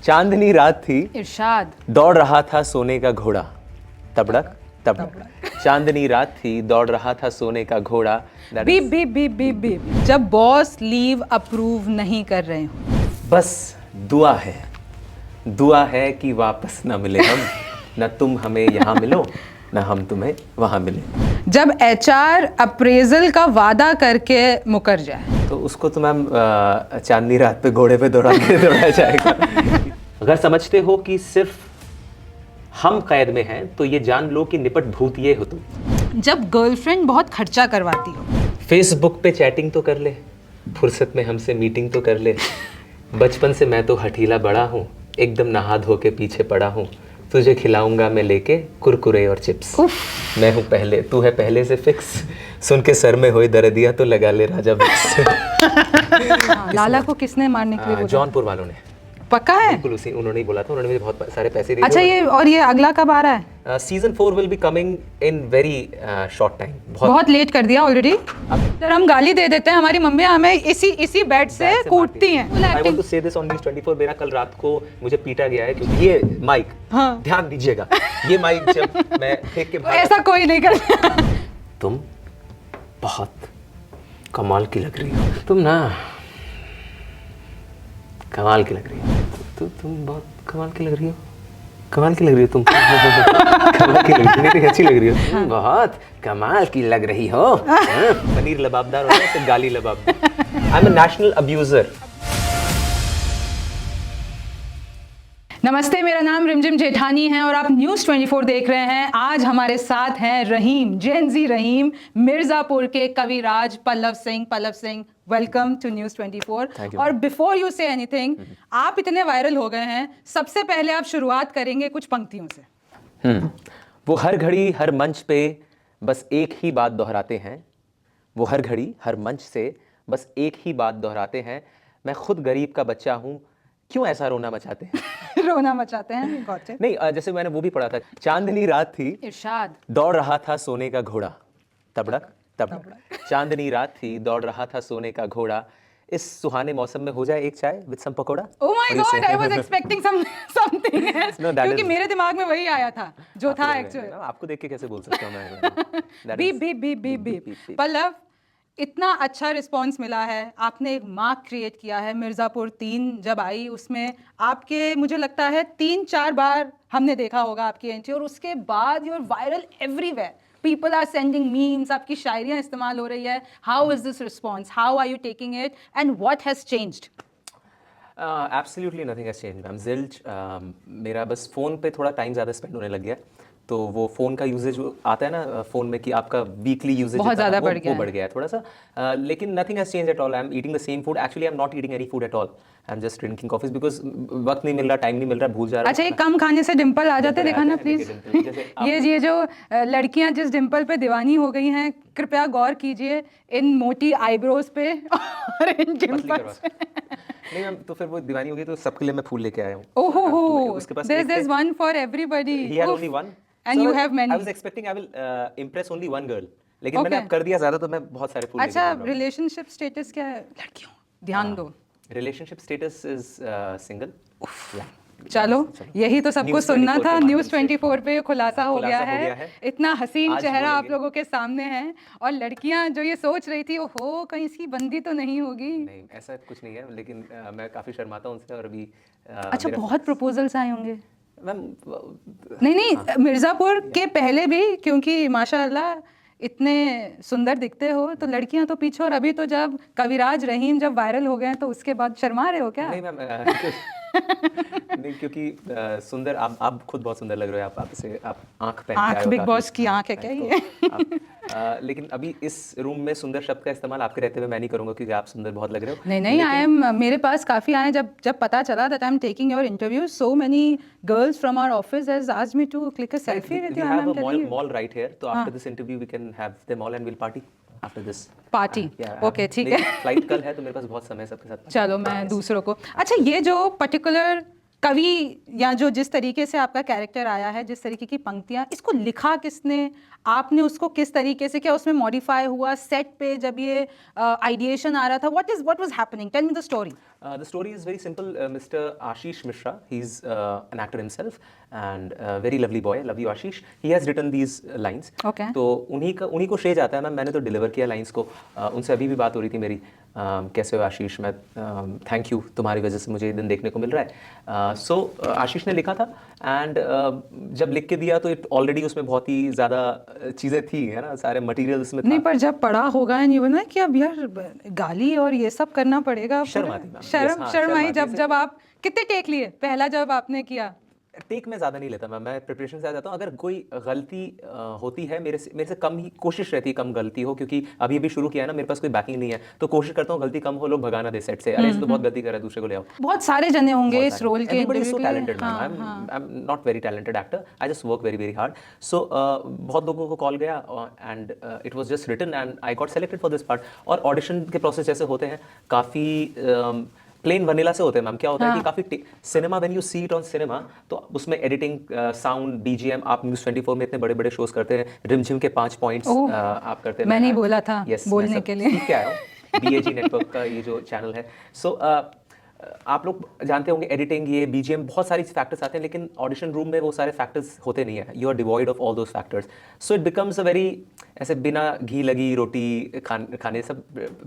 चांदनी रात थी, इरशाद। दौड़ रहा था सोने का घोड़ा, तबड़क तबड़क। चांदनी रात थी, दौड़ रहा था सोने का घोड़ा। Beep beep beep beep beep. जब बॉस लीव अप्रूव नहीं कर रहे हो, बस दुआ है कि वापस न मिले हम, न तुम हमें यहाँ मिलो न हम तुम्हें वहाँ मिले। जब एचआर अप्रेजल का वादा करके मुकर जाए, तो उसको तो मैम चांदनी रात पे घोड़े पे दौड़ाया जाएगा। अगर समझते हो कि सिर्फ हम कैद में हैं तो ये जान लो कि निपट भूत ये हो तुम। जब गर्लफ्रेंड बहुत खर्चा करवाती हो, फेसबुक पे चैटिंग तो कर ले, फुर्सत में हमसे मीटिंग तो कर ले। बचपन से मैं तो हठीला बड़ा हूँ, एकदम नहा धो के पीछे पड़ा हूँ। तुझे खिलाऊंगा मैं लेके कुरकुरे और चिप्स। मैं हूँ पहले, तू है पहले से फिक्स। सुन के सर में होए दर्दिया तो लगा ले राजा विक्स। लाला को किसने मारने के लिए बोला? जौनपुर वालों ने। पक्का है? बिल्कुल उसी उन्होंने ही बोला था, उन्होंने मुझे बहुत सारे पैसे दिए। अच्छा, ये अगला कब आ रहा है? Season 4 will be coming in very short time. बहुत लेट कर दिया ऑलरेडी। सर हम गाली दे देते हैं, हमारी मम्मी हमें इसी बेड से कूटती हैं। आई वांट टू से दिस ऑन न्यूज़ 24 मेरा कल रात को मुझे पीटा गया है क्योंकि ये माइक, हाँ। ध्यान दीजिएगा, ये माइक जब मैं फेंक के भागा, ऐसा कोई नहीं करता। तुम बहुत कमाल की लग रही हो, तुम ना कमाल की लग रही हो, तुम बहुत कमाल की लग रही हो, कमाल की लग रही हो तुम। कमाल की लग रही हो, अच्छी लग रही हो, तुम बहुत कमाल की लग रही हो। पनीर लबाबदार होता है, गाली लबाबदार। I am a national abuser. नमस्ते, मेरा नाम रिमझिम जेठानी है और आप न्यूज़ 24 देख रहे हैं। आज हमारे साथ हैं रहीम, जेनजी रहीम, मिर्ज़ापुर के कविराज Pallav Singh. Welcome to news 24। और बिफोर यू से एनीथिंग, आप इतने वायरल हो गए हैं, सबसे पहले आप शुरुआत करेंगे कुछ पंक्तियों से। वो हर घड़ी हर मंच पे बस एक ही बात दोहराते हैं, वो हर घड़ी हर मंच से बस एक ही बात दोहराते हैं। मैं खुद गरीब का बच्चा हूँ, क्यों ऐसा रोना मचाते हैं? रोना मचाते हैं, गॉट इट। नहीं, जैसे मैंने वो भी पढ़ा था, चांदनी रात थी, इरशाद। दौड़ रहा था सोने का घोड़ा, तबड़क तबड़क। चांदनी रात थी, दौड़ रहा था सोने का घोड़ा। इस सुहाने मौसम में हो जाए एक चाय with some pakora. Oh my God, I was expecting something else, क्योंकि मेरे दिमाग में वही आया था जो था एक्चुअली। आपको देख के कैसे बोल सकता हूँ मैं? Beep beep beep beep beep. Pallav, इतना अच्छा रिस्पांस मिला है, आपने एक मार्क क्रिएट किया है। मिर्ज़ापुर 3 जब आई, उसमें आपके मुझे लगता है 3-4 बार हमने देखा होगा आपकी एंट्री, और उसके बाद you are viral everywhere. People are sending memes, आपकी शायरियाँ इस्तेमाल हो रही है। How is this response, how are you taking it and what has changed? Absolutely nothing has changed ma'am. जिल्ज मेरा बस फ़ोन पे थोड़ा टाइम ज़्यादा स्पेंड होने लग गया, तो वो फ़ोन का यूजेज आता है ना फ़ोन में कि आपका वीकली यूजेज बहुत ज़्यादा बढ़ गया है थोड़ा सा। लेकिन nothing has change at all. I am eating the same food. Actually I am not eating any food at all. I am just drinking coffees because वक्त नहीं मिल रहा, टाइम नहीं मिल रहा, भूल जा रहा। अच्छा, ये कम खाने से डिंपल आ जाते, देखा ना प्लीज। ये जो लड़कियां जिस डिंपल पे दीवानी हो गई हैं, कृपया गौर कीजिए इन मोटी आईब्रोज पे और इन डिंपल्स पे। नहीं मैम, तो फिर वो दीवानी हो गई तो सबके लिए मैं फूल लेके आया हूँ। ओहो, there's one for everybody. He had only one. And so you have many. I was expecting I will impress only one girl. लेकिन मैंने अब कर दिया ज़्यादा, तो मैं बहुत सारे फूल। अच्छा, रिलेशनशिप स्टेटस क्या है लड़कियों? ध्यान दो। Relationship status is single. चलो, यही तो सबको सुनना था। न्यूज़ 24 पे खुलासा हो गया है। इतना हसीन चेहरा आप लोगों के सामने है, और लड़कियां जो ये सोच रही थी, ओहो कहीं इसकी बंदी तो नहीं होगी। नहीं, ऐसा कुछ नहीं है, लेकिन मैं काफ़ी शर्माता हूँ उनसे। और अभी अच्छा, बहुत प्रपोजल्स आए होंगे मैम? नहीं, मिर्ज़ापुर के पहले भी, क्योंकि माशाल्लाह इतने सुंदर दिखते हो, तो लड़कियां तो पीछे। और अभी तो जब कविराज रहीम जब वायरल हो गए, तो उसके बाद शर्मा रहे हो क्या? नहीं मैम, नहीं, क्योंकि सुंदर आप खुद बहुत सुंदर लग रहे हो। आप आंख पहन के आए हो। बिग बॉस की आंख है क्या ये? लेकिन अभी इस रूम में सुंदर शब्द का इस्तेमाल आपके रहते हुए मैं नहीं करूंगा, क्योंकि आप सुंदर बहुत लग रहे हो। नहीं, आई एम, मेरे पास काफ़ी आए। जब पता चला that I am taking your interview, so many girls from our office has asked me to click a selfie with you. I am telling you, mall right here, तो after this interview we can have them all and will party after this party. Okay, ठीक है। Flight कल है, तो मेरे पास बहुत समय सबके साथ। चलो, मैं दूसरों को। अच्छा, ये जो पर्टिकुलर कवि या जो जिस तरीके से आपका कैरेक्टर आया है, जिस तरीके की पंक्तियाँ, इसको लिखा किसने? आपने उसको किस तरीके से, क्या उसमें मॉडिफाई हुआ सेट पे जब ये आइडिएशन आ रहा था? What was happening? Tell me the story. The story is very simple. Mr. Ashish Mishra, he's an actor himself and a very lovely boy. Love you, Ashish. He has written these lines. Okay. तो उन्हीं को श्रेय जाता है ma'am. मैंने तो deliver किया lines को. उनसे अभी भी बात हो रही थी मेरी. कैसे हो आशीष? मैं थैंक यू, तुम्हारी वजह से मुझे ये दिन देखने को मिल रहा है. सो आशीष ने लिखा था एंड जब लिख के दिया तो इट ऑलरेडी उसमें बहुत ही ज़्यादा चीज़ें थी, है ना, सारे मटेरियल उसमें नहीं, था. पर जब पढ़ा होगा नहीं बना कि अब यार गाली और ये सब करना पड़ेगा. शर्म आती मैम. शर्म हाँ, शर्म आई आती है. जब आप कितने टेक लिए पहला जब आपने किया? टेक में ज़्यादा नहीं लेता मैं प्रिपरेशन से आ जाता हूँ. अगर कोई गलती होती है मेरे से कम ही कोशिश रहती है कम गलती हो, क्योंकि अभी शुरू किया है ना, मेरे पास कोई बैकिंग नहीं है, तो कोशिश करता हूँ गलती कम हो, लोग भगाना दे सेट से. अरे इस तो बहुत गलती कर रहा है, दूसरे को ले आओ. बहुत सारे जने होंगे इस रोल के. Everybody is so interview के लिए. talented, ma'am. I'm not very talented actor. I just work very very hard. So बहुत लोगों को कॉल गया and it was just written and I got selected for this part. और audition के process जैसे होते हैं काफ़ी प्लेन वनीला से होते हैं मैम. क्या होता है कि काफ़ी cinema when you see it on cinema, तो उसमें एडिटिंग, साउंड, बीजीएम, आप न्यूज़ 24 में इतने बड़े बड़े शोज करते हैं, रिमझिम के 5 पॉइंट्स आप करते हैं. मैं नहीं बोला था बोलने के लिए. क्या है BAG नेटवर्क का ये जो चैनल है. सो आप लोग जानते होंगे एडिटिंग, ये बीजीएम, बहुत सारी फैक्टर्स आते हैं, लेकिन ऑडिशन रूम में वो सारे फैक्टर्स होते नहीं है. You are devoid of all those factors. So it becomes a very ऐसे बिना घी लगी रोटी खाने सब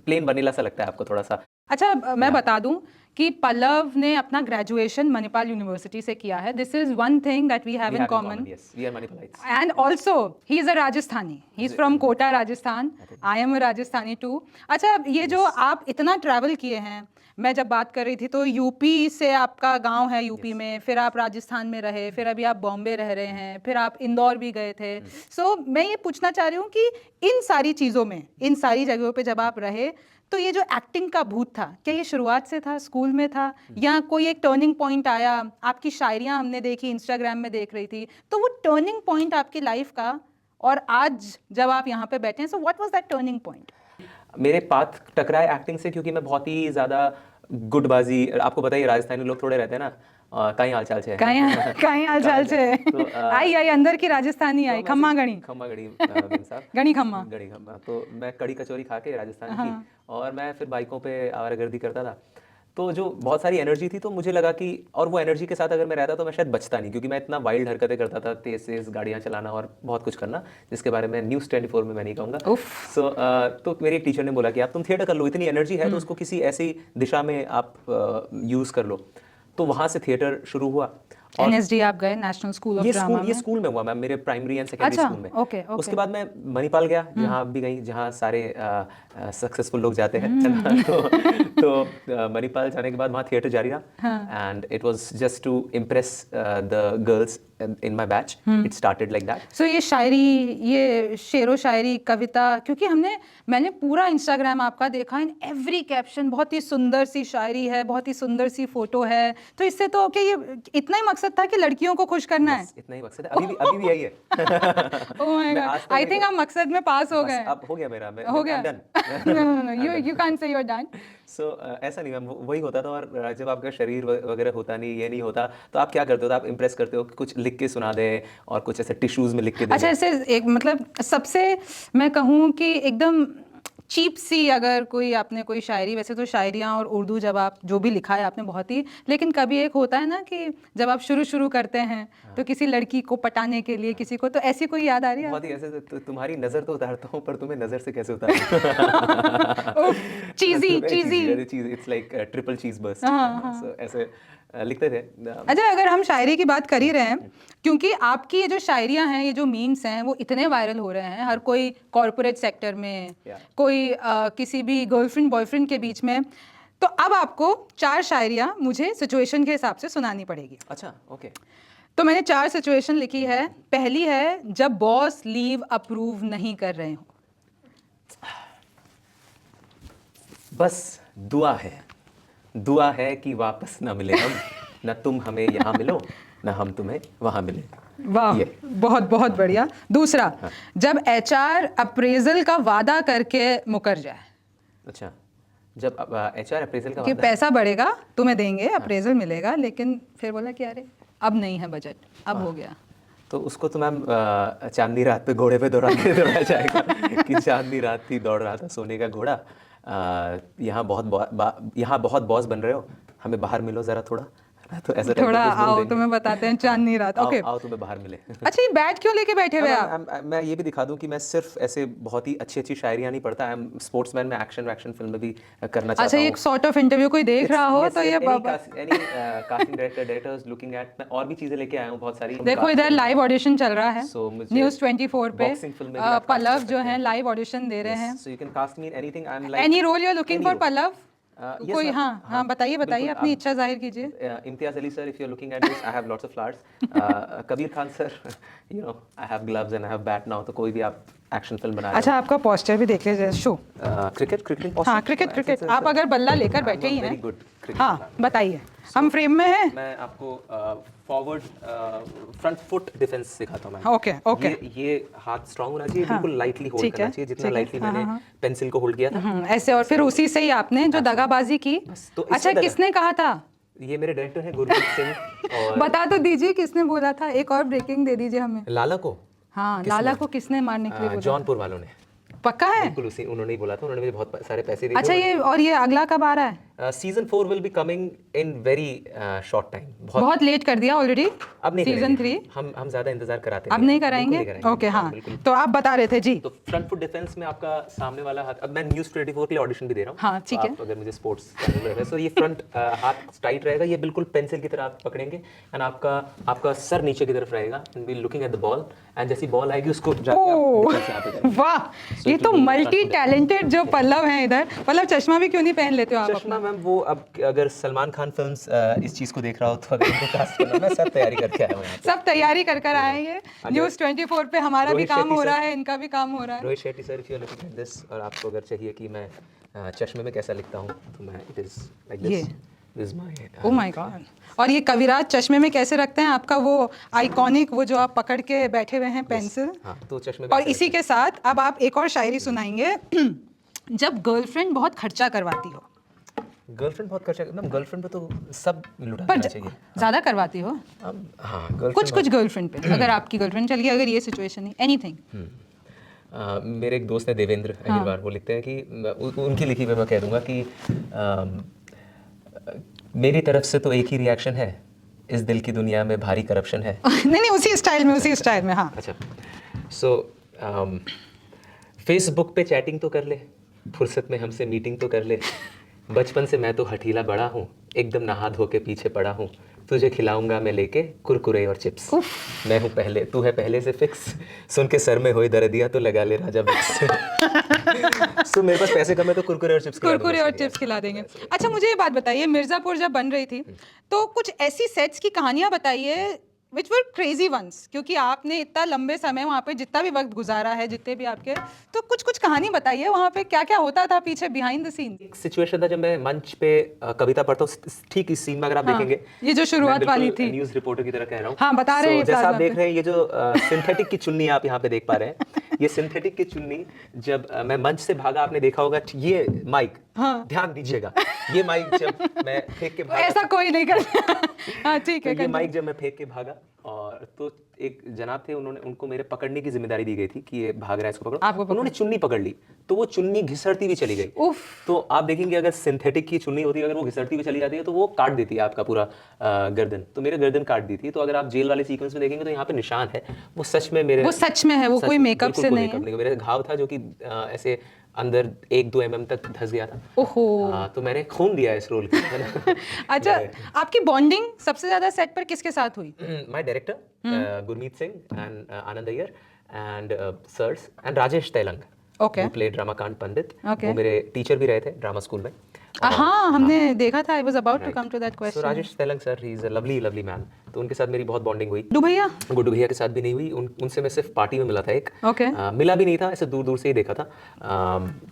प्लेन वनीला सा लगता है आपको थोड़ा सा. अच्छा, मैं बता दूं कि पल्लव ने अपना ग्रेजुएशन मणिपाल यूनिवर्सिटी से किया है. This is one thing that we have in common. Yes, we are Manipalites. And also he is a Rajasthani. He is from Kota, Rajasthan. I am a Rajasthani too. अच्छा, ये जो आप इतना ट्रैवल किए हैं, मैं जब बात कर रही थी तो यूपी से आपका गांव है यूपी में, फिर आप राजस्थान में रहे, फिर अभी आप बॉम्बे रह रहे हैं, फिर आप इंदौर भी गए थे. सो मैं ये पूछना चाह रही हूँ कि इन सारी चीज़ों में, इन सारी जगहों पे जब आप रहे, तो ये जो एक्टिंग का भूत था, क्या ये शुरुआत से था, स्कूल में था, या कोई एक टर्निंग पॉइंट आया? आपकी शायरियाँ हमने देखी, इंस्टाग्राम में देख रही थी, तो वो टर्निंग पॉइंट आपकी लाइफ का, और आज जब आप यहाँ पे बैठे हैं, so what was that turning point? मेरे पाथ टकराए एक्टिंग से, क्योंकि मैं बहुत ही ज़्यादा गुटबाजी, आपको पता ही राजस्थानी लोग थोड़े रहते हैं ना, कहीं हाल चाल से कहीं हाल चाल से आई अंदर की राजस्थानी आई. खम्मा गणी साहब गणी खम्मा. तो मैं कड़ी कचौरी खा के राजस्थान की, और मैं फिर बाइकों पे आवारागर्दी करता था. तो जो बहुत सारी एनर्जी थी, तो मुझे लगा कि, और वो एनर्जी के साथ अगर मैं रहता तो मैं शायद बचता नहीं, क्योंकि मैं इतना वाइल्ड हरकतें करता था, तेज गाड़ियाँ चलाना और बहुत कुछ करना, जिसके बारे में न्यूज़ 24 में मैं नहीं कहूँगा. सो तो मेरी एक टीचर ने बोला कि आप तुम थिएटर कर लो, इतनी एनर्जी है तो उसको किसी ऐसी दिशा में आप यूज़ कर लो. तो वहाँ से थिएटर शुरू हुआ. NSD आप गए, नेशनल स्कूल ऑफ ड्रामा में? ये स्कूल में हुआ मैम, मेरे प्राइमरी एंड सेकेंडरी स्कूल में. ओके. उसके बाद मैं मणिपाल गया, जहाँ आप भी गई, जहाँ सारे सक्सेसफुल लोग जाते हैं. तो मणिपाल जाने के बाद वहाँ थिएटर जारी रहा, and it was just to impress the girls in my batch. It started like that. So ये शायरी, ये शेरो शायरी, कविता, क्योंकि मैंने पूरा इंस्टाग्राम आपका देखा, इन एवरी कैप्शन बहुत ही सुंदर सी शायरी है, बहुत ही सुंदर सी फोटो है. तो इससे तो क्या ये इतना ही मकसद था कि लड़कियों को खुश करना है? इतना ही मकसद है. अभी भी यही है. ओह माय गॉड, आई थिंक आप मकसद में पास हो गए. अब हो गया मेरा, मैं हो गया. No, you can't say you are done. So ऐसा नहीं मैम, वही होता था. और जब आपका शरीर वगैरह होता नहीं, ये नहीं होता, तो आप क्या करते हो? तो आप इम्प्रेस करते हो, कुछ लिख के सुना दे, और कुछ ऐसे टिश्यूज में लिख के दे. अच्छा, ऐसे एक मतलब सबसे मैं कहूँ कि एकदम चीप सी, अगर आपने कोई शायरी, वैसे तो शायरियाँ और उर्दू जब आप जो भी लिखा है आपने बहुत ही, लेकिन कभी एक होता है ना कि जब आप शुरू करते हैं तो किसी लड़की को पटाने के लिए किसी को, तो ऐसी कोई याद आ रही है? बहुत ही ऐसे, तुम्हारी नजर तो उतारता हूँ, पर तुम्हें नजर से कैसे उतारूं? Cheesy. It's like triple cheese burst. So ऐसे लिखते थे. अच्छा, अगर हम शायरी की बात कर ही रहे हैं, क्योंकि आपकी ये जो शायरियाँ हैं, ये जो मीम्स हैं, वो इतने वायरल हो रहे हैं, हर कोई कॉर्पोरेट सेक्टर में, कोई किसी भी गर्लफ्रेंड बॉयफ्रेंड के बीच में. तो अब आपको 4 शायरियाँ मुझे सिचुएशन के हिसाब से सुनानी पड़ेगी. अच्छा, ओके. तो मैंने 4 सिचुएशन लिखी है. पहली है, जब बॉस लीव अप्रूव नहीं कर रहे हो. बस दुआ है कि वापस ना मिले हम, न तुम हमें यहाँ मिलो, न हम तुम्हें वहाँ मिले. वाह, बहुत बहुत बढ़िया. दूसरा, जब HR अप्रेजल का वादा करके मुकर जाए. अच्छा, जब HR अप्रेजल का कि वादा, पैसा बढ़ेगा, तुम्हें देंगे, अप्रेजल मिलेगा, लेकिन फिर बोला कि अरे अब नहीं है बजट, अब हो गया. तो उसको तो मैम चांदनी रात पे घोड़े पे दौड़ाया जाएगा कि चांदनी रात थी, दौड़ रहा था सोने का घोड़ा, यहाँ बहुत बॉस बन रहे हो, हमें बाहर मिलो ज़रा थोड़ा, तो ऐसा टाइप थोड़ा का कुछ बोल आओ देंगे। तुम्हें बताते हैं चांदनी रात। आओ ओके आओ तुम्हें बाहर मिले। अच्छा ये बैट क्यों लेके बैठे हुए आप? मैं ये भी दिखा दूं कि मैं सिर्फ ऐसे बहुत ही अच्छी अच्छी शायरियाँ नहीं पढ़ता, आई एम स्पोर्ट्समैन, मैं एक्शन वैक्शन फिल्म में भी करना अच्छा चाहता ये हूँ। एक सॉर्ट ऑफ इंटरव्यू कोई देख रहा हो तो ये बाबा any casting directors looking at, मैं और भी चीज़ें लेके आया हूँ बहुत सारी। देखो इधर लाइव ऑडिशन चल रहा है So, मुझे न्यूज़ 24 पे boxing film में भी आप cast पल्लव कर जो सकते है लाइव ऑडिशन दे रहे हैं। So you can cast me in anything, I am like any role you are looking any for role. Pallav? Yes, कोई ma'am. हाँ हाँ बताइए बताइए बिल्कुल, अपनी आप- इच्छा जाहिर कीजिए। Imtiaz Ali sir, if you are looking at this, I have lots of flowers. Kabir Khan sir, you know I have gloves and I have bat now, तो कोई भी आप एक्शन फिल्म बना रहे अच्छा आपका पोस्टर भी देख लीजिए शो। हो। क्रिकेट हाँ क्रिकेट आप अगर बल्ला लेकर बैठे ही वेरी हैं। Good cricket. हाँ बताइए हम फ्रेम में हैं। मैं आपको फॉरवर्ड फ्रंट फुट डिफेंस सिखाता हूँ। मैं ओके ओके ये हाथ स्ट्रांग होना चाहिए, बिल्कुल लाइटली होल्ड ठीक करना है, चाहिए, जितना ठीक है, लाइटली हाँ, मैंने हाँ, पेंसिल को होल्ड किया था। ऐसे और फिर उसी से ही आपने जो दगाबाजी की। तो इससे अच्छा दगा- किसने कहा था? ये मेरे डायरेक्टर हैं गुरमीत सिंह, और बता तो दीजिए किसने बोला था, एक और ब्रेकिंग दे दीजिए हमें। लाला को हाँ लाला को किसने मारने के लिए बोला? जौनपुर वालों ने, पक्का है? बिल्कुल उसी उन्होंने ही बोला था, उन्होंने मुझे बहुत सारे पैसे दिए थे। अच्छा ये और ये अगला कब आ रहा है? Season 4 will be coming in very short time. बहुत लेट कर दिया ऑलरेडी। अब नहीं सीजन करेंगे। 3 हम ज्यादा इंतजार कराते अब नहीं बिल्कुल कराएंगे? नहीं कराएंगे। ओके हाँ बिल्कुल। तो आप बता रहे थे जी। तो फ्रंट फुट डिफेंस में आपका सामने वाला हाथ, अब मैं न्यूज़ 24 के लिए ऑडिशन भी दे रहा हूँ। हाँ, ठीक तो है। आप अगर मुझे स्पोर्ट्स चैनल में सो ये फ्रंट हाथ टाइट रहेगा, ये बिल्कुल पेंसिल की तरह आप पकड़ेंगे, एंड आपका सर नीचे की तरफ रहेगा, and we looking at the ball, and जैसी बॉल आएगी उसको जाके आप defense से यहाँ पे करेंगे। वाह ये तो मल्टी टैलेंटेड जो पल्लव हैं इधर। पल्लव चश्मा भी क्यों नहीं पहन लेते हो आप चश्मा अपना? मैम वो, अब अगर सलमान खान फिल्म्स इस चीज़ को देख रहा हो तो अगर इनको कास्ट करना, मैं सब तैयारी करके आया हूँ यहाँ पे। सब तैयारी कर कर आएंगे। न्यूज़ 24 पे हमारा भी रोहित काम शेट्टी हो सर। रहा है, इनका भी काम हो रहा है। Rohit Shetty sir, if you are looking at this, और आपको अगर चाहिए कि मैं चश्मे में कैसा लिखता हूँ, तो मैं इट इज लाइक ये। This is my oh my God. और ये कविराज चश्मे में कैसे रखते हैं आपका वो आइकॉनिक, वो जो आप पकड़ के बैठे हुए हैं पेंसिल। हाँ, तो चश्मे और इसी के साथ अब आप एक और शायरी सुनाएंगे। जब गर्लफ्रेंड बहुत खर्चा करवाती हो। गर्लफ्रेंड बहुत खर्चा, मैम गर्लफ्रेंड पे तो सब लुटा पर देना चाहिए। ज्यादा करवाती हो? अब हाँ कुछ कुछ गर्लफ्रेंड पे, अगर आपकी गर्लफ्रेंड चल गई, अगर ये सिचुएशन है, एनीथिंग। मेरे एक दोस्त है देवेंद्र अहिरवार, वो लिखते हैं कि उनकी लिखी में मैं कह दूंगा कि मेरी तरफ से तो एक ही रिएक्शन है, इस दिल की दुनिया में भारी करप्शन है। नहीं उसी स्टाइल में हाँ। अच्छा, सो फेसबुक पे चैटिंग तो कर ले, फुर्सत में हमसे मीटिंग तो कर ले, बचपन से मैं तो हठीला बड़ा हूँ, एकदम नहा धो के पीछे पड़ा हूँ, तुझे खिलाऊंगा मैं लेके कुरकुरे और चिप्स, मैं हूँ पहले, तू है पहले से फिक्स, सुन के सर में होई दर्दियाँ तो लगा ले राजा विक्स। सो मेरे पास पैसे कम है तो कुरकुरे और चिप्स खिला देंगे। अच्छा मुझे ये बात बताइए, मिर्ज़ापुर जब बन रही थी तो कुछ ऐसी सेट्स की कहानियां बताइए विच वर क्रेजी वंस, क्योंकि आपने इतना लंबे समय वहाँ पे जितना भी वक्त गुजारा है, जितने भी आपके, तो कुछ कहानी बताइए वहाँ पे क्या क्या होता था पीछे बिहाइंड द सीन। एक सिचुएशन था जब मैं मंच पे कविता पढ़ता हूँ, ठीक इस सीन में अगर आप देखेंगे, ये जो शुरुआत वाली थी, न्यूज़ रिपोर्टर की तरह कह रहा हूँ। हाँ बता रहे हैं। जैसा आप देख रहे हैं, ये जो सिंथेटिक की चुन्नी आप यहाँ पे देख पा रहे हैं, ये सिंथेटिक की चुन्नी, जब मैं मंच से भागा, आपने देखा होगा ये माइक, हाँ। ध्यान दीजिएगा, ये माइक जब मैं फेंक के भागा, ऐसा कोई नहीं करता। हाँ ठीक है। ये माइक जब मैं फेंक के भागा, और तो एक जनाब थे, उनको मेरे पकड़ने की जिम्मेदारी दी गई थी कि ये भाग रहा है, इसको पकड़ो। उन्होंने चुन्नी पकड़ ली, तो वो चुन्नी घिसड़ती भी चली गई। तो आप देखेंगे अगर सिंथेटिक की चुन्नी होती है, अगर वो घिसड़ती भी चली जाती है तो वो काट देती है आपका पूरा गर्दन, तो मेरे गर्दन काट दी थी। तो अगर आप जेल वाले सीक्वेंस में देखेंगे तो यहाँ पे निशान है, वो सच में मेरे, वो सच में है, वो कोई मेकअप से नहीं है। मेरे घाव था जो कि ऐसे अंदर 1-2 mm तक धंस गया था। ओहो। तो मैंने खून दिया इस रोल के। अच्छा आपकी बॉन्डिंग सबसे ज्यादा सेट पर किसके साथ हुई? My director Gurmeet Singh and Anand Iyer and sirs and Rajesh Telang, okay, played Ramakant Pandit, Okay. वो मेरे टीचर भी रहे थे ड्रामा स्कूल में। हाँ हमने देखा था, I was about to come to that so question. Rajesh Telang sir, he is a lovely man, तो उनके साथ मेरी बहुत बॉन्डिंग हुई। गुड्डू भैया? गुड्डू भैया के साथ भी नहीं हुई, उनसे मैं सिर्फ पार्टी में मिला था एक। ओके। मिला भी नहीं था, ऐसे दूर दूर से ही देखा था,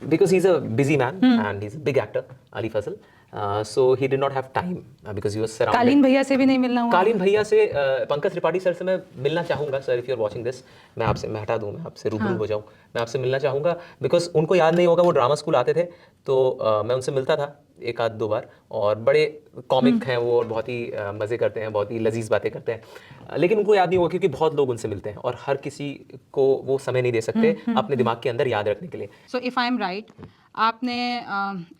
because he is a busy man and he is a big actor, Ali Fazal, so he did not have time because he was surrounded. Kaleen Bhaiya से भी नहीं मिलना हुआ? कालीन भैया से, पंकज त्रिपाठी सर से मैं मिलना चाहूँगा sir, if you are watching this, मैं हटा दूँ, मैं आपसे रूबरू हो जाऊँ, मैं आपसे मिलना चाहूँगा, बिकॉज उनको याद नहीं होगा, वो ड्रामा स्कूल आते थे तो मैं उनसे मिलता था 1-2 बार, और बड़े कॉमिक हैं वो, और बहुत ही मज़े करते हैं, बहुत ही लजीज बातें करते हैं, लेकिन उनको याद नहीं होगा क्योंकि बहुत लोग उनसे मिलते हैं और हर किसी को वो समय नहीं दे सकते अपने दिमाग के अंदर याद रखने के लिए। So if I am right, आपने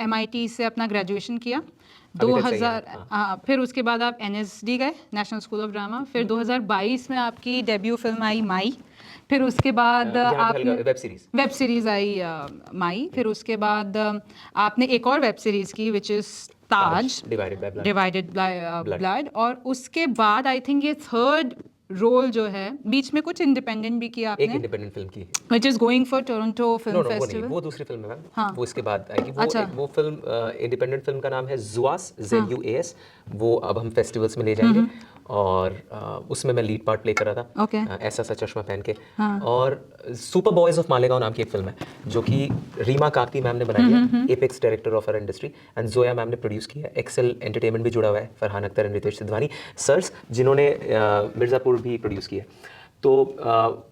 MIT से अपना ग्रेजुएशन किया। अभी तक सही है, 2000 फिर उसके बाद आप NSD गए, नेशनल स्कूल ऑफ ड्रामा। फिर 2022 में आपकी डेब्यू फिल्म आई माई। फिर उसके बाद आपने वेब सीरीज आई माई। फिर उसके बाद आपने एक और वेब सीरीज की which is Taj, divided blood. और उसके बाद आई थिंक ये थर्ड रोल जो है, बीच में कुछ इंडिपेंडेंट भी किया आपने, एक इंडिपेंडेंट फिल्म की, which is going for Toronto film वो फेस्टिवल। वो दूसरी फिल्म है मैम। हाँ। वो इसके बाद आएगी। वो अच्छा। वो फिल्म इंडिपेंडेंट फिल्म का नाम है ZUAS, ZUAS। वो अब हम फेस्टिवल्स में ले जाएंगे और उसमें मैं लीड पार्ट प्ले कर रहा था। Okay. ऐसा सा चश्मा पहन के। हाँ। और सुपर बॉयज ऑफ मालेगांव नाम की एक फिल्म है जो कि रीमा काकती मैम ने बनाई है, apex director of our industry, and Zoya ma'am ने प्रोड्यूस किया है। एक्सेल एंटरटेनमेंट भी जुड़ा हुआ है, फरहान अख्तर एंड रितेश सिद्धवानी सर्स, जिन्होंने मिर्ज़ापुर भी प्रोड्यूस किया है। तो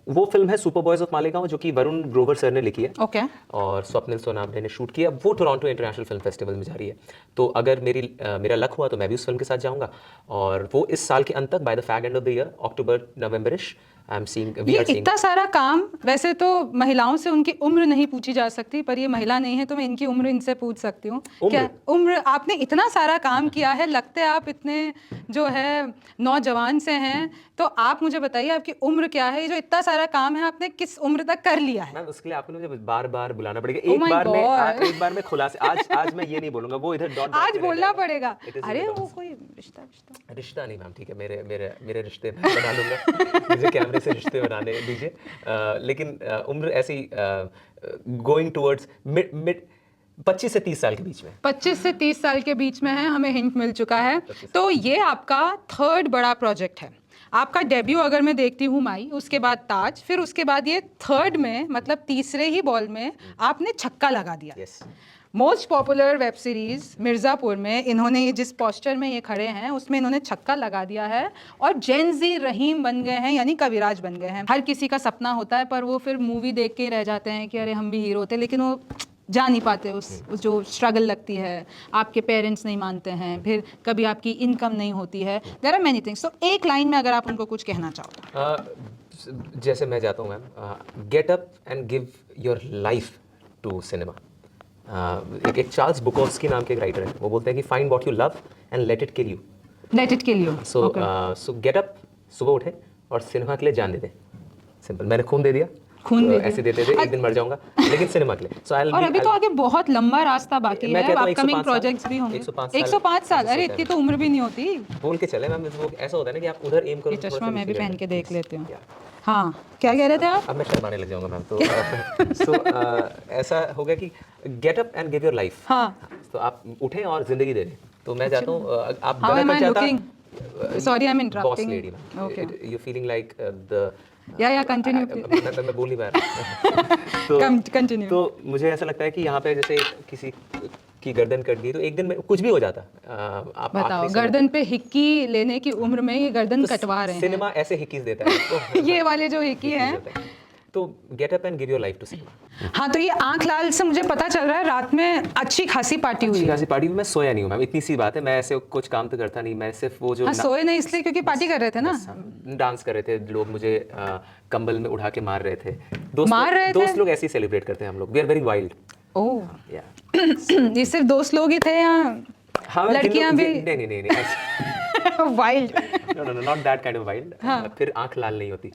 वो फिल्म है सुपर बॉयज ऑफ मालेगांव, जो कि वरुण ग्रोवर सर ने लिखी है। ओके। और स्वप्निल सोनामडे ने शूट किया। वो टोरंटो इंटरनेशनल फिल्म फेस्टिवल में जा रही है। तो अगर मेरा लक हुआ तो मैं भी उस फिल्म के साथ जाऊंगा। और वो इस साल के अंत तक, by the fag end of the year, October Novemberish, we are seeing. इतना सारा काम, वैसे तो महिलाओं से उनकी उम्र नहीं पूछी जा सकती, पर ये महिला नहीं है तो मैं इनकी उम्र इनसे पूछ सकती हूँ। क्या उम्र? आपने इतना सारा काम किया है, लगते आप इतने जो है नौजवान से हैं, तो आप मुझे बताइए आपकी उम्र क्या है? ये जो इतना सारा काम है आपने किस उम्र तक कर लिया है? मैम उसके लिए आपको मुझे बार बार बुलाना पड़ेगा। Oh my God. एक बार मैं खुलासे आज मैं ये नहीं बोलूंगा, वो इधर डॉट आज बोलना पड़ेगा। अरे वो कोई रिश्ता नहीं मैम, ठीक है, मेरे रिश्ते मैं बना लूंगा। मुझे कैमरे से रिश्ते बनाने दीजिए। लेकिन उम्र ऐसी गोइंग टुवर्ड्स मिड 25 से 30 साल के बीच में। 25 से 30 साल के बीच में है, हमें हिंट मिल चुका है। तो ये आपका थर्ड बड़ा प्रोजेक्ट है। आपका डेब्यू अगर मैं देखती हूँ माई, उसके बाद ताज, फिर उसके बाद ये थर्ड में, मतलब तीसरे ही बॉल में आपने छक्का लगा दिया। yes. Most popular web series Mirzapur में इन्होंने ये जिस पोस्टर में ये खड़े हैं उसमें इन्होंने छक्का लगा दिया है और जेनजी रहीम बन गए हैं, यानी कविराज बन गए हैं। हर किसी का सपना होता है, पर वो फिर मूवी देख के रह जाते हैं कि अरे हम भी हीरो थे, लेकिन वो जा नहीं पाते। उस जो स्ट्रगल लगती है, आपके पेरेंट्स नहीं मानते हैं, फिर कभी आपकी इनकम नहीं होती है, देयर आर मेनी थिंग्स। तो एक लाइन में अगर आप उनको कुछ कहना चाहो। जैसे मैं जाता हूँ ma'am, get up and give your life to cinema. एक चार्ल्स बुकोव्स्की नाम के एक राइटर है, वो बोलते हैं कि find what you love and let it kill you. Let it kill you. So get up, सुबह उठे और सिनेमा के लिए जान दे दें। सिंपल। मैंने खून दे दिया, ऐसे देते थे, एक दिन मर जाऊंगा, लेकिन सिनेमा के लिए। और अभी तो आगे बहुत लंबा रास्ता बाकी है, अपकमिंग प्रोजेक्ट्स भी होंगे। 105 साल, अरे इतनी तो उम्र भी नहीं होती। बोल के चले मैम, वो ऐसा होता है ना कि आप उधर एम करो। ये चश्मा मैं भी पहन के देख लेती हूँ। हाँ, क्या कह रहे थे आप? अब मैं शर्माने लग जाऊंगा मैम। तो ऐसा हो गया कि gate up and give your life. हाँ, तो आप उठें और जिंदगी दे दें। तो मैं चाहता हूँ आप sorry I am interrupting. Okay, you feeling like the या कंटिन्यू। मैं बोल नहीं पा रहा। तो कंटिन्यू। तो मुझे ऐसा लगता है कि यहाँ पे जैसे किसी की गर्दन कट गई तो एक दिन में कुछ भी हो जाता। आप बताओ, गर्दन पे हिक्की लेने की उम्र में ये गर्दन कटवा रहे हैं। सिनेमा ऐसे हिक्कीज देता है तो ये वाले जो हिक्की हैं। तो get up and give your life to cinema. हाँ, तो ये आंख लाल से मुझे पता चल रहा है रात में अच्छी खासी पार्टी हुई। अच्छी खासी पार्टी में मैं सोया नहीं हूँ मैम, इतनी सी बात है। मैं ऐसे कुछ काम तो करता नहीं, मैं सिर्फ वो जो सोए नहीं इसलिए क्योंकि पार्टी कर रहे थे ना, डांस कर रहे थे लोग, मुझे कंबल में उठा के मार रहे थे। दोस्त लोग ऐसे ही सेलिब्रेट करते हैं हम लोग। We are very wild. Oh yeah, ये सिर्फ दोस्त लोग ही थे या लड़कियां भी? नहीं wild. No not that kind of wild. फिर आंख लाल नहीं होती।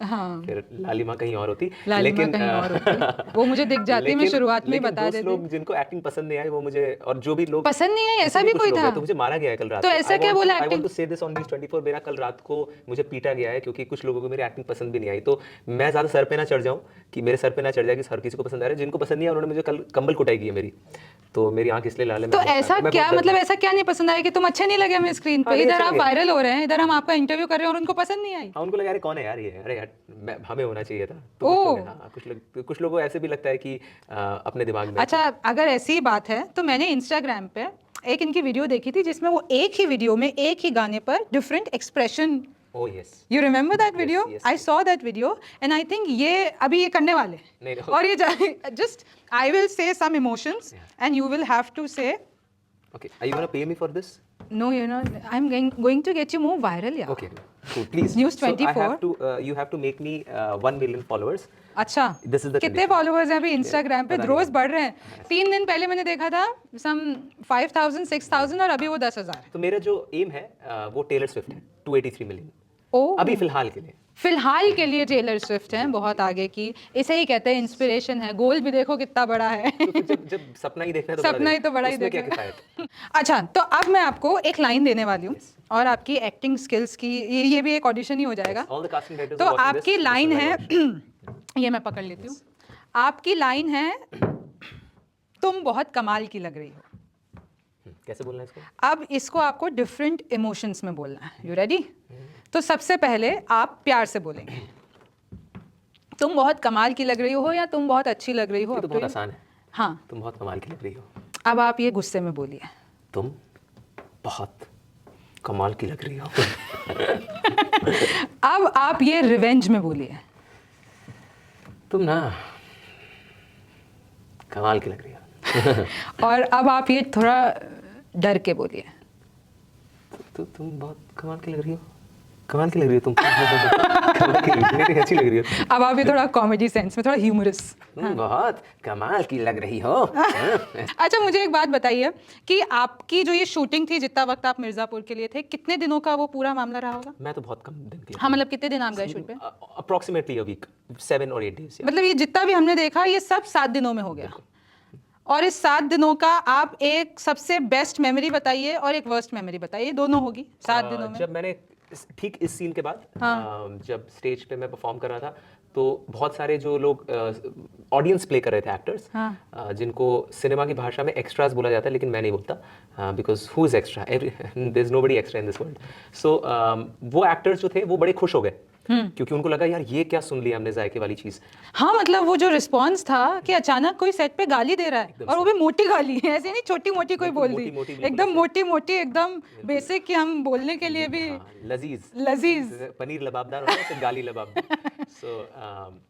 फिर लालिमा कहीं और होती। लेकिन कहीं और होती। वो मुझे दिख जाती, मैं शुरुआत में बता देती। लोग जिनको एक्टिंग पसंद नहीं आई वो मुझे, और जो भी लोग पसंद नहीं आई, ऐसा भी कोई था? तो मुझे मारा गया है कल रात। तो ऐसा क्या बोला? आई वांट टू से दिस ऑन न्यूज़ 24। मेरा कल रात को मुझे पीटा गया है क्योंकि कुछ लोगों को मेरी एक्टिंग पसंद भी नहीं आई। तो मैं ज्यादा सर पे ना चढ़ जाऊं कि मेरे सर पे ना चढ़ जाए कि हर किसी को पसंद आ रहा है। जिनको पसंद नहीं आया उन्होंने मुझे कल कंबल कुटाई की है मेरी, तो मेरी आंख इसलिए लाल है। तो ऐसा क्या मतलब, ऐसा क्या नहीं पसंद आया कि तुम अच्छे नहीं लगे हमें स्क्रीन पे? इधर आप वायरल हो रहे हैं, इधर हम आपका इंटरव्यू कर रहे हैं और उनको पसंद नहीं आई। हाँ, उनको लगा यार कौन है यार ये, अरे यार हमें होना चाहिए था। तो कुछ लोगों को ऐसे भी लगता है कि अपने दिमाग में। अच्छा, अगर ऐसी बात है तो मैंने इंस्टाग्राम पे एक इनकी वीडियो देखी थी जिसमें वो एक ही वीडियो में एक ही गाने पर different expression. Oh yes. You remember that video? Yes. I saw that video and I think ये अभी ये करने वाले हैं। और ये just I will say some emotions and you will have to say. Okay. Are you gonna pay me for this? No, you know, I'm going to get you more viral, yeah. Okay, cool. Please. News So I 24. have to, you have to make me 1 million followers. अच्छा, This is the कितने condition. Followers हैं अभी Instagram पे? पता रोज नहीं। बढ़ रहे हैं। 3 दिन पहले मैंने देखा था सम 5,000 6,000 और अभी वो 10,000 है। तो मेरा जो एम है वो टेलर स्विफ्ट है, 283 मिलियन ओ, अभी फिलहाल के लिए। फिलहाल के लिए टेलर स्विफ्ट हैं, बहुत आगे की। इसे ही कहते हैं इंस्पिरेशन है। गोल भी देखो कितना बड़ा है। तो फिर जब सपना ही देखना है तो सपना ही तो बड़ा ही उसमें क्या देखना है। किफायत? अच्छा, तो अब मैं आपको एक लाइन देने वाली हूँ और आपकी एक्टिंग स्किल्स की ये भी एक ऑडिशन ही हो जाएगा। All the casting directors तो are watching आपकी this. लाइन This is है my ये मैं पकड़ लेती हूँ। आपकी लाइन है, तुम बहुत कमाल की लग रही हो। watch. कैसे बोलना है इसको? अब इसको आपको डिफरेंट इमोशंस में बोलना है। You ready? तो सबसे पहले आप प्यार से बोलेंगे, तुम बहुत कमाल की लग रही हो या तुम बहुत अच्छी लग रही हो। ये तो अब बहुत ये- आसान है। हाँ, तुम बहुत कमाल की लग रही हो। अब आप ये गुस्से में बोलिए, तुम बहुत कमाल की लग रही हो। अब आप ये रिवेंज में बोलिए, तुम ना कमाल की लग रही हो। और अब आप ये थोड़ा डर के बोलिए, तो तुम बहुत कमाल की लग रही हो। कमाल की लग रही हो तुम। कमाल की लग रही हो, अच्छी लग रही हो। अब आप ये थोड़ा कॉमेडी सेंस में, थोड़ा ह्यूमरस। तुम बहुत कमाल की लग रही हो। अच्छा, मुझे एक बात बताइए कि आपकी जो ये शूटिंग थी, जितना वक्त आप मिर्जापुर के लिए थे, कितने दिनों का वो पूरा मामला रहा होगा? मैं तो बहुत कम दिन के हाँ, मतलब कितने दिन आप गए शूट पे? अप्रोक्सीमेटली अ वीक, 7 और 8 डेज। मतलब ये जितना भी हमने देखा ये सब 7 दिनों में हो गया। और इस 7 दिनों का आप एक सबसे बेस्ट मेमोरी बताइए और एक वर्स्ट मेमोरी बताइए, दोनों होगी 7 दिनों में। जब मैंने ठीक इस सीन के बाद जब स्टेज पे मैं परफॉर्म कर रहा था, तो बहुत सारे जो लोग ऑडियंस प्ले कर रहे थे, एक्टर्स, जिनको सिनेमा की भाषा में एक्स्ट्रास बोला जाता है, लेकिन मैं नहीं बोलता, because who is extra, there is nobody extra in this world. So वो एक्टर्स जो थे वो बड़े खुश हो गए, क्योंकि उनको लगा यार ये क्या सुन लिया हमने जायके वाली चीज। हाँ, मतलब वो जो रिस्पांस था कि अचानक कोई सेट पे गाली दे रहा है, और वो भी मोटी गाली है, ऐसे नहीं छोटी मोटी कोई बोल दी, एकदम मोटी मोटी, एकदम बेसिक कि हम बोलने के लिए भी लजीज पनीर लबाबदार होता है, गाली लबाबदार। सो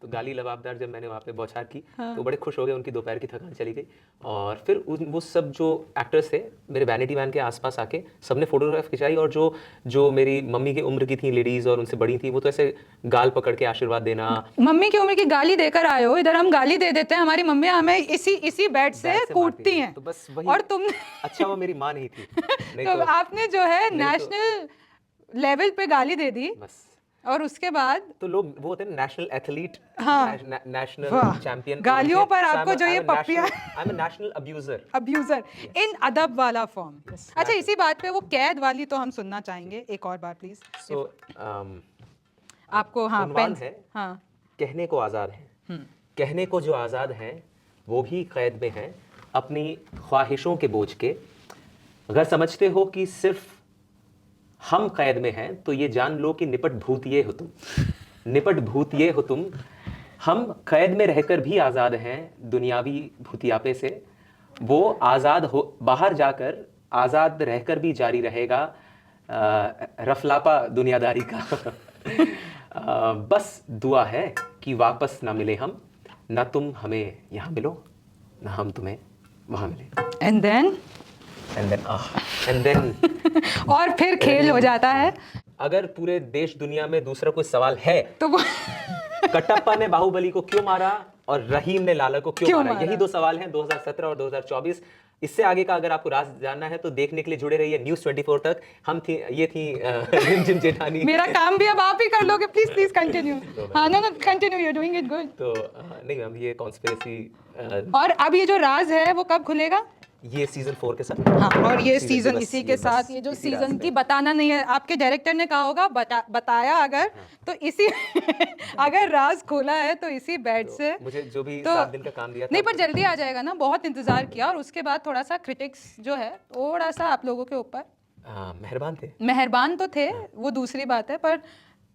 तो गाली लबाबदार जब मैंने वहाँ पे बौछार की, तो बड़े खुश हो गए, उनकी दोपहर की थकान चली गई। और फिर वो सब जो एक्टर्स थे मेरे वैनिटी वैन के आसपास आके सबने फोटोग्राफ खिंचाई, और जो मेरी मम्मी की उम्र की थी लेडीज और उनसे बड़ी थी, वो तो ऐसे गाल पकड़ के आशीर्वाद देना। मम्मी की उम्र की गाली देकर आए हो, इधर हम गाली दे देते हैं, हमारी मम्मी हमें इसी बेड से कूटती हैं, तो बस वही। और तुम अच्छा वो मेरी माँ नहीं थी। नहीं तो आपने जो है नेशनल लेवल पे गाली दे दी, बस। और उसके बाद तो लोग वो होते हैं नेशनल एथलीट, हाँ, नेशनल चैंपियन। गालियों पर आपको जो ये पप्पियां, I am a national abuser in अदब वाला फॉर्म। अच्छा, इसी बात पे वो कैद वाली तो हम सुनना चाहेंगे एक और बार प्लीज। सो आपको हाँ उन्वान पेन है, हाँ, कहने को आज़ाद हैं। कहने को जो आज़ाद हैं वो भी कैद में हैं अपनी ख्वाहिशों के बोझ के। अगर समझते हो कि सिर्फ हम कैद में हैं, तो ये जान लो कि निपट भूत ये हो तुम, निपट भूत ये हो तुम। हम कैद में रहकर भी आज़ाद हैं दुनियावी भूतियापे से। वो आज़ाद हो बाहर जाकर, आज़ाद रहकर भी जारी रहेगा रफलापा दुनियादारी का। बस दुआ है कि वापस ना मिले हम, ना तुम हमें यहाँ मिलो, ना हम तुम्हें वहाँ मिले। एंड देन और फिर खेल हो जाता है। अगर पूरे देश दुनिया में दूसरा कोई सवाल है तो वो कटप्पा ने बाहुबली को क्यों मारा और रहीम ने लाला को क्यों मारा? मारा? यही 2 सवाल हैं 2017 और 2024। इससे आगे का अगर आपको राज जानना है तो देखने के लिए जुड़े रहिए न्यूज़ 24 तक। ये थी रिमझिम जेठानी। मेरा काम भी अब आप ही कर लोगे, प्लीज प्लीज कंटिन्यू। हाँ, no continue, you are doing it good. तो नहीं मैम, ये कॉन्स्पिरेसी। और अब ये जो राज है वो कब खुलेगा? ये सीजन 4 के साथ। हाँ, और ये सीजन सीजन बस- इसी ये के बस साथ, ये जो इसी राज सीजन में। की बताना नहीं है, आपके डायरेक्टर ने कहा होगा बताया अगर तो इसी अगर राज खोला है तो इसी बेड से। मुझे जो भी तो 7 दिन का काम दिया था, नहीं, पर जल्दी आ जाएगा ना, बहुत इंतजार किया, और उसके बाद थोड़ा सा क्रिटिक्स जो है थोड़ा सा आप लोगों के ऊपर मेहरबान थे। मेहरबान तो थे, वो दूसरी बात है, पर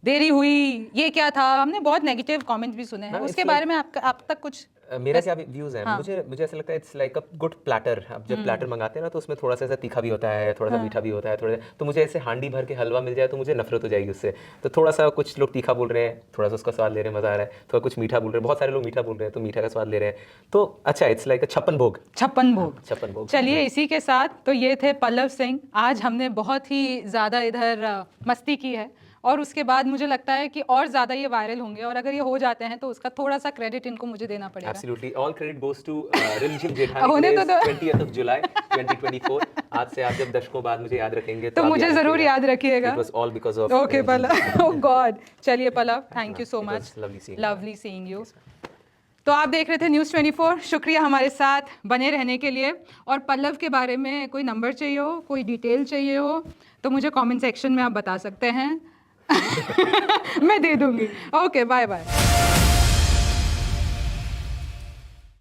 देरी हुई, ये क्या था, हमने बहुत नेगेटिव कमेंट्स भी सुने हैं, हाँ, उसके it's बारे में आपका आप तक कुछ मेरा क्या व्यूज़ है, हाँ। मुझे ऐसा लगता है it's like a good platter. आप जब प्लेटर मंगाते हैं ना तो उसमें थोड़ा सा ऐसा तीखा भी होता है, थोड़ा सा मीठा भी होता है, थोड़ा तो मुझे ऐसे हांडी भर के हलवा मिल जाए तो मुझे नफरत हो जाएगी उससे। तो थोड़ा सा कुछ लोग तीखा बोल रहे हैं, थोड़ा सा उसका स्वाद ले रहे हैं, मज़ा आ रहा है, थोड़ा कुछ मीठा बोल रहे हैं, बहुत सारे लोग मीठा बोल रहे हैं तो मीठा का स्वाद ले रहे हैं, तो अच्छा इट्स लाइक अ छप्पन भोग। 56 भोग। 56 भोग। चलिए इसी के साथ तो ये थे पल्लव सिंह। आज हमने बहुत ही ज़्यादा इधर मस्ती की है और उसके बाद मुझे लगता है कि और ज़्यादा ये वायरल होंगे और अगर ये हो जाते हैं तो उसका थोड़ा सा क्रेडिट इनको मुझे देना पड़ेगा। Absolutely, all credit goes to Rimjhim Jethani. होने तो दो। 20th of July 2024। आज से आप जब दशकों बाद मुझे याद रखेंगे तो आप मुझे ज़रूर याद रखिएगा। It was all because of okay Pallav, oh god. चलिए Pallav, thank you so It much, was lovely seeing you. Lovely seeing you. तो आप देख रहे थे न्यूज़ 24। शुक्रिया हमारे साथ बने रहने के लिए। और पल्लव के बारे में कोई नंबर चाहिए हो, कोई डिटेल चाहिए हो तो मुझे कमेंट सेक्शन में आप बता सकते हैं। मैं दे दूंगी। Okay, bye bye.